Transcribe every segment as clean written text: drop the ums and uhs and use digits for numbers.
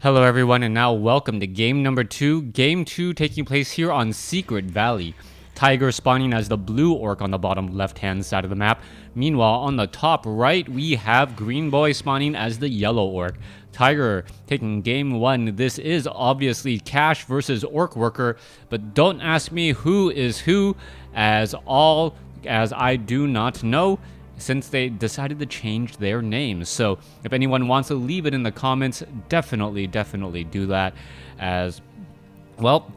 Hello everyone, and now welcome to game number 2. Game 2 taking place here on Secret Valley. Tiger spawning as the blue orc on the bottom left-hand side of the map. Meanwhile, on the top right, we have Green Boy spawning as the yellow orc. Tiger taking game 1. This is obviously Cash versus OrcWorker, but don't ask me who is who, as I do not know, since they decided to change their names. So if anyone wants to leave it in the comments, definitely do that, as well,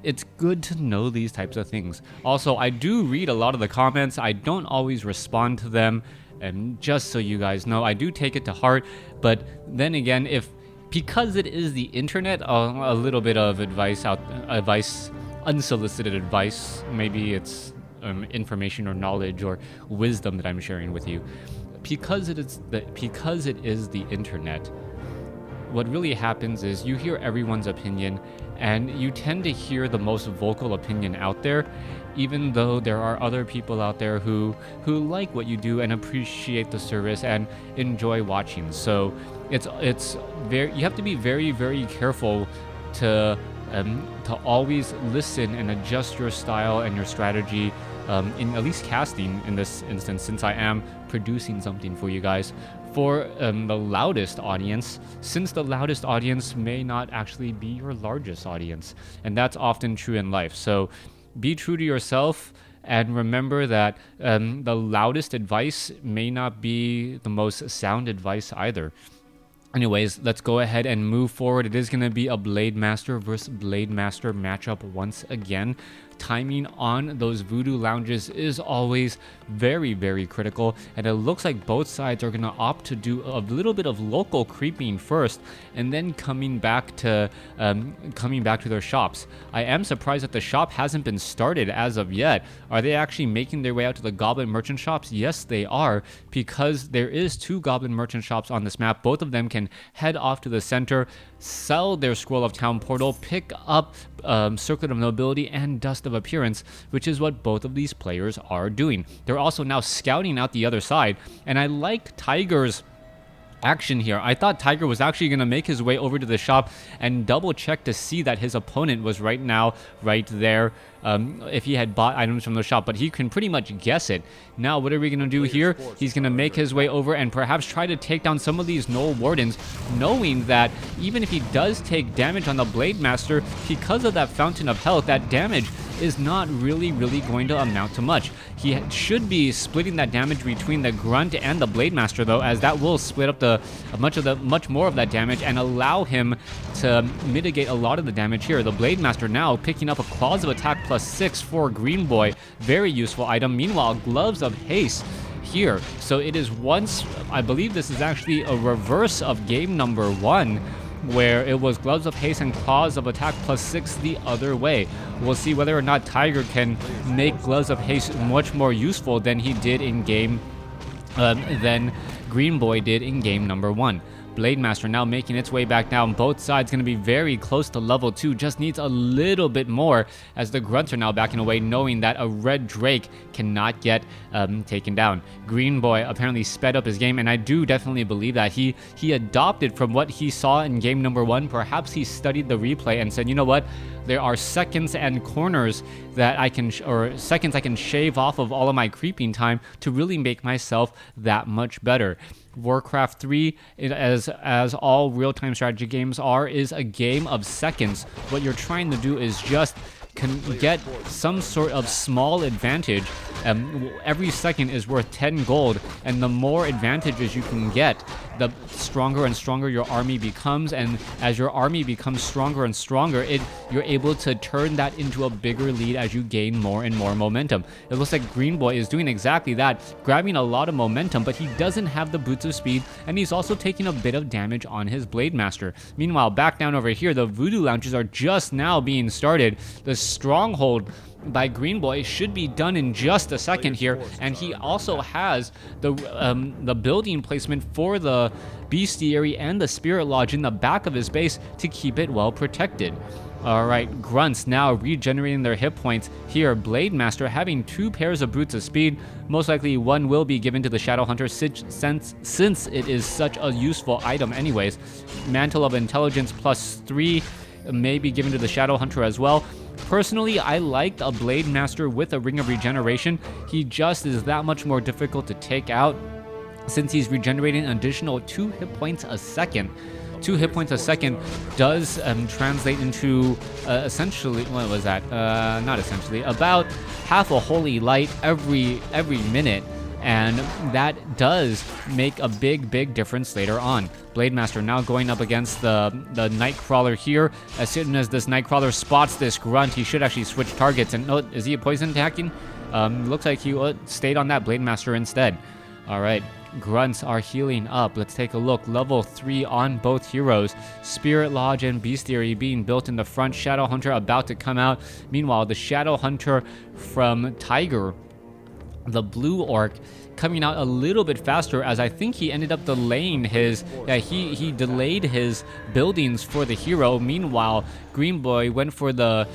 it's good to know these types of things. Also, I do read a lot of the comments. I don't always respond to them, and just so you guys know, I do take it to heart. But then again, because it is the internet, a little bit of advice, unsolicited advice, maybe it's information or knowledge or wisdom that I'm sharing with you. Because it is the internet, what really happens is you hear everyone's opinion, and you tend to hear the most vocal opinion out there, even though there are other people out there who like what you do and appreciate the service and enjoy watching. So you have to be very careful to always listen and adjust your style and your strategy, in at least casting in this instance, since I am producing something for you guys, for the loudest audience, since the loudest audience may not actually be your largest audience, and that's often true in life. So be true to yourself, and remember that the loudest advice may not be the most sound advice either. Anyways, let's go ahead and move forward. It is going to be a Blade Master versus Blade Master matchup once again. Timing on those voodoo lounges is always very critical, and it looks like both sides are going to opt to do a little bit of local creeping first, and then coming back to their shops. I am surprised that the shop hasn't been started as of yet. Are they actually making their way out to the goblin merchant shops? Yes, they are, because there is 2 goblin merchant shops on this map. Both of them can head off to the center, sell their Scroll of Town portal, pick up Circlet of Nobility and Dust of Appearance, which is what both of these players are doing. They're also now scouting out the other side, and I like Tiger's action here. I thought Tiger was actually going to make his way over to the shop and double check to see that his opponent was right there, if he had bought items from the shop, but he can pretty much guess it. Now what are we going to do here? He's going to make his way over and perhaps try to take down some of these Knoll Wardens, knowing that even if he does take damage on the Blade Master, because of that Fountain of Health, that damage is not really going to amount to much. He should be splitting that damage between the Grunt and the Blade Master, though, as that will split up much more of that damage and allow him to mitigate a lot of the damage here. The Blade Master now picking up a Claws of Attack +6 for Green Boy, very useful item. Meanwhile, Gloves of Haste here. So it is I believe this is actually a reverse of game number 1, where it was Gloves of Haste and Claws of Attack +6 the other way. We'll see whether or not Tiger can make Gloves of Haste much more useful than he did in than Green Boy did in game number 1. Blade Master now making its way back down. Both sides going to be very close to level 2. Just needs a little bit more, as the Grunts are now backing away, knowing that a Red Drake cannot get taken down. Green Boy apparently sped up his game, and I do definitely believe that he adopted from what he saw in game number 1. Perhaps he studied the replay and said, you know what, there are seconds and corners that seconds I can shave off of all of my creeping time to really make myself that much better. WarCraft 3, as all real-time strategy games are, is a game of seconds. What you're trying to do is just get some sort of small advantage. Every second is worth 10 gold, and the more advantages you can get, the stronger and stronger your army becomes, and as your army becomes stronger and stronger, you're able to turn that into a bigger lead as you gain more and more momentum. It looks like Green Boy is doing exactly that, grabbing a lot of momentum, but he doesn't have the Boots of Speed, and he's also taking a bit of damage on his Blade Master. Meanwhile, back down over here, the Voodoo Lounges are just now being started. The Stronghold by Green Boy should be done in just a second here, and he also has the building placement for the Bestiary and the Spirit Lodge in the back of his base to keep it well protected. Alright, Grunts now regenerating their hit points. Here, Blade Master having 2 pairs of Brutes of Speed. Most likely one will be given to the Shadow Hunter since it is such a useful item anyways. Mantle of Intelligence +3 may be given to the Shadow Hunter as well. Personally, I liked a Blade Master with a Ring of Regeneration. He just is that much more difficult to take out since he's regenerating an additional 2 hit points a second. 2 hit points a second does translate into essentially, what was that? Not essentially, about half a holy light every minute, and that does make a big difference later on. Blade Master now going up against the Nightcrawler here. As soon as this Nightcrawler spots this Grunt, he should actually switch targets. And oh, is he a poison attacking? Looks like he stayed on that Blade Master instead. All right. Grunts are healing up. Let's take a look. Level 3 on both heroes. Spirit Lodge and Bestiary being built in the front. Shadow Hunter about to come out. Meanwhile, the Shadow Hunter from Tiger, the blue orc, coming out a little bit faster, as I think he ended up delaying his he delayed his buildings for the hero. Meanwhile, Green Boy went for the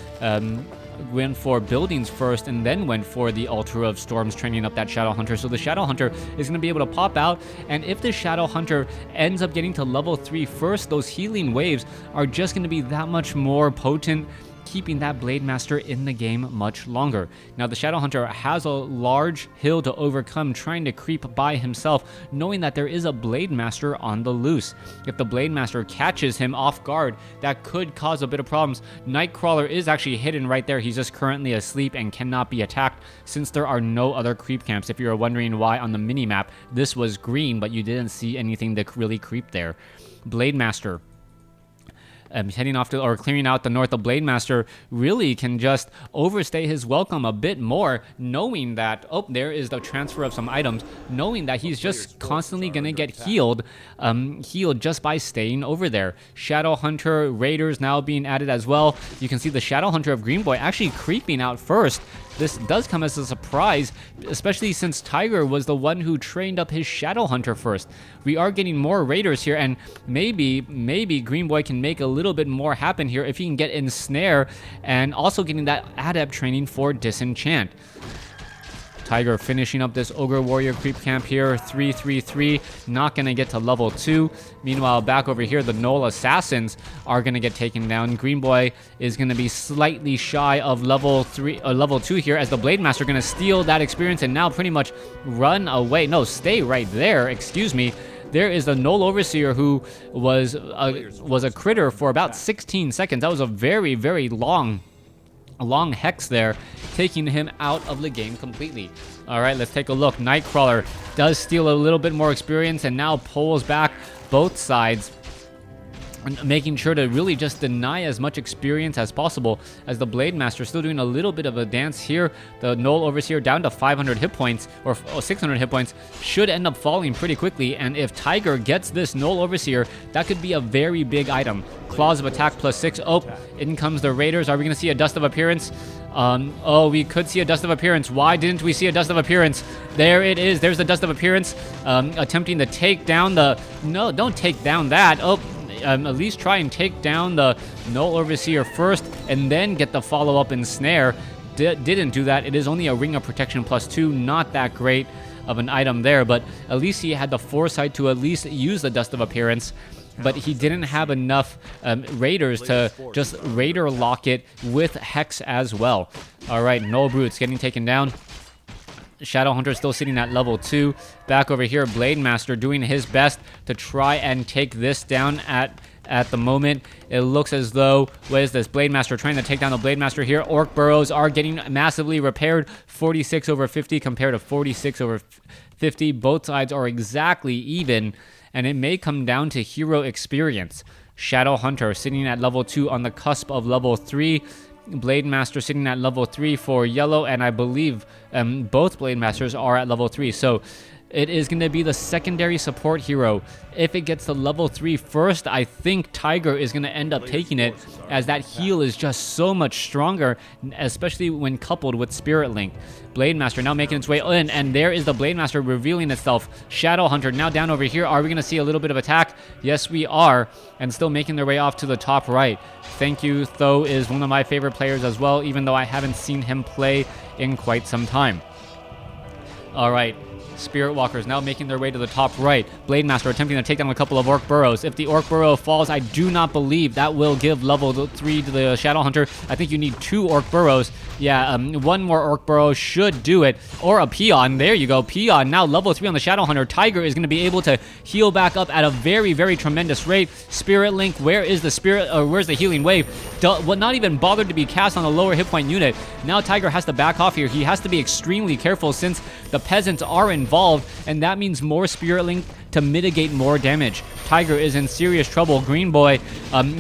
went for buildings first and then went for the Altar of Storms, training up that Shadow Hunter. So the Shadow Hunter is going to be able to pop out, and if the Shadow Hunter ends up getting to level 3 first, those healing waves are just going to be that much more potent, keeping that Blade Master in the game much longer. Now the Shadow Hunter has a large hill to overcome, trying to creep by himself, knowing that there is a Blade Master on the loose. If the Blade Master catches him off guard, that could cause a bit of problems. Nightcrawler is actually hidden right there. He's just currently asleep and cannot be attacked since there are no other creep camps. If you're wondering why on the minimap this was green but you didn't see anything that really creep there. Blade Master heading off to, or clearing out the north. The Blade Master really can just overstay his welcome a bit more, knowing that, oh, there is the transfer of some items, knowing that he's just constantly going to get healed just by staying over there. Shadow Hunter, Raiders now being added as well. You can see the Shadow Hunter of Green Boy actually creeping out first. This does come as a surprise, especially since Tiger was the one who trained up his Shadow Hunter first. We are getting more Raiders here, and maybe Green Boy can make a little bit more happen here if he can get Ensnare, and also getting that Adept training for Disenchant. Tiger finishing up this Ogre Warrior creep camp here, 3-3-3, not going to get to level 2. Meanwhile, back over here, the Null Assassins are going to get taken down. Green Boy is going to be slightly shy of level 2 here, as the Blade Master going to steal that experience and now pretty much run away. No, stay right there, excuse me. There is the Null Overseer who was a critter for about 16 seconds. That was a very, very long hex there, taking him out of the game completely. All right, let's take a look. Nightcrawler does steal a little bit more experience and now pulls back both sides, making sure to really just deny as much experience as possible, as the Blade Master still doing a little bit of a dance here. The Null Overseer down to 500 hit points, or 600 hit points, should end up falling pretty quickly, and if Tiger gets this Null Overseer, that could be a very big item. Claws of Attack +6. Oh, in comes the Raiders. Are we going to see a Dust of Appearance? Oh, we could see a Dust of Appearance. Why didn't we see a Dust of Appearance? There it is. There's the Dust of Appearance, attempting to take down the... No, don't take down that. Oh, at least try and take down the Null Overseer first, and then get the follow-up Ensnare. Didn't do that. It is only a Ring of Protection +2. Not that great of an item there, but at least he had the foresight to at least use the Dust of Appearance. But he didn't have enough Raiders to just Raider lock it with Hex as well. All right, Null Brutes getting taken down. Shadow Hunter still sitting at level 2. Back over here, Blade Master doing his best to try and take this down at the moment. It looks as though, what is this? Blade Master trying to take down the Blade Master here. Orc Burrows are getting massively repaired. 46/50 compared to 46/50. Both sides are exactly even, and it may come down to hero experience. Shadow Hunter sitting at level 2 on the cusp of level 3. Blade Master sitting at level 3 for yellow, and I believe both Blade Masters are at level 3. So It is going to be the secondary support hero. If it gets to level 3 first, I think Tiger is going to end up taking it, as that heal is just so much stronger, especially when coupled with Spirit Link. Blade Master now making its way in, and there is the Blade Master revealing itself. Shadow Hunter now down over here. Are we going to see a little bit of attack? Yes, we are, and still making their way off to the top right. Thank You, Tho, is one of my favorite players as well, even though I haven't seen him play in quite some time. All right. Spirit Walkers now making their way to the top right. Blade Master attempting to take down a couple of Orc Burrows. If the Orc Burrow falls, I do not believe that will give level 3 to the Shadow Hunter. I think you need 2 Orc Burrows. Yeah, 1 more Orc Burrow should do it. Or a Peon. There you go. Peon now level 3 on the Shadow Hunter. Tiger is going to be able to heal back up at a very, very tremendous rate. Spirit Link, where is the Spirit, or where's the healing wave? Not even bothered to be cast on the lower hit point unit. Now Tiger has to back off here. He has to be extremely careful since the peasants are involved, and that means more Spirit Link to mitigate more damage. Tiger is in serious trouble. Green Boy,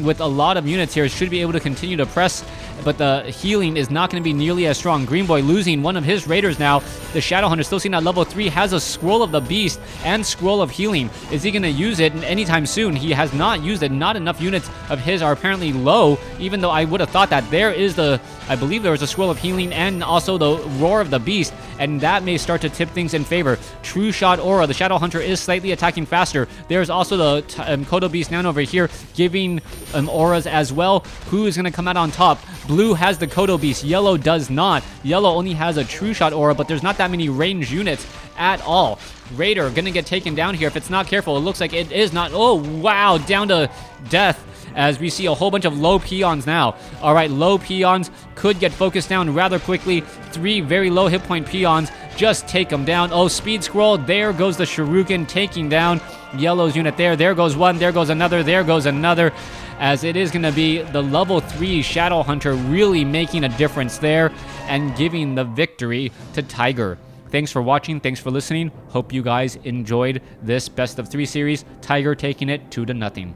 with a lot of units here, should be able to continue to press, but the healing is not going to be nearly as strong. Green Boy losing one of his raiders now. The Shadow Hunter still seen at level 3, has a Scroll of the Beast and Scroll of Healing. Is he going to use it anytime soon? He has not used it. Not enough units of his are apparently low, even though I would have thought that. There is I believe there was a Scroll of Healing and also the Roar of the Beast, and that may start to tip things in favor. True Shot Aura. The Shadow Hunter is slightly attacking faster. There's also the Kodo Beast now over here giving auras as well. Who is going to come out on top? Blue has the Kodo Beast. Yellow does not. Yellow only has a True Shot Aura, but there's not that many range units at all. Raider going to get taken down here if it's not careful. It looks like it is not. Oh, wow. Down to death, as we see a whole bunch of low peons now. All right, low peons could get focused down rather quickly. 3 very low hit point peons. Just take them down. Oh, Speed Scroll. There goes the Shuriken taking down Yellow's unit there. There goes one. There goes another. There goes another. As it is going to be the level 3 Shadow Hunter really making a difference there and giving the victory to Tiger. Thanks for watching. Thanks for listening. Hope you guys enjoyed this best of 3 series. Tiger taking it 2-0.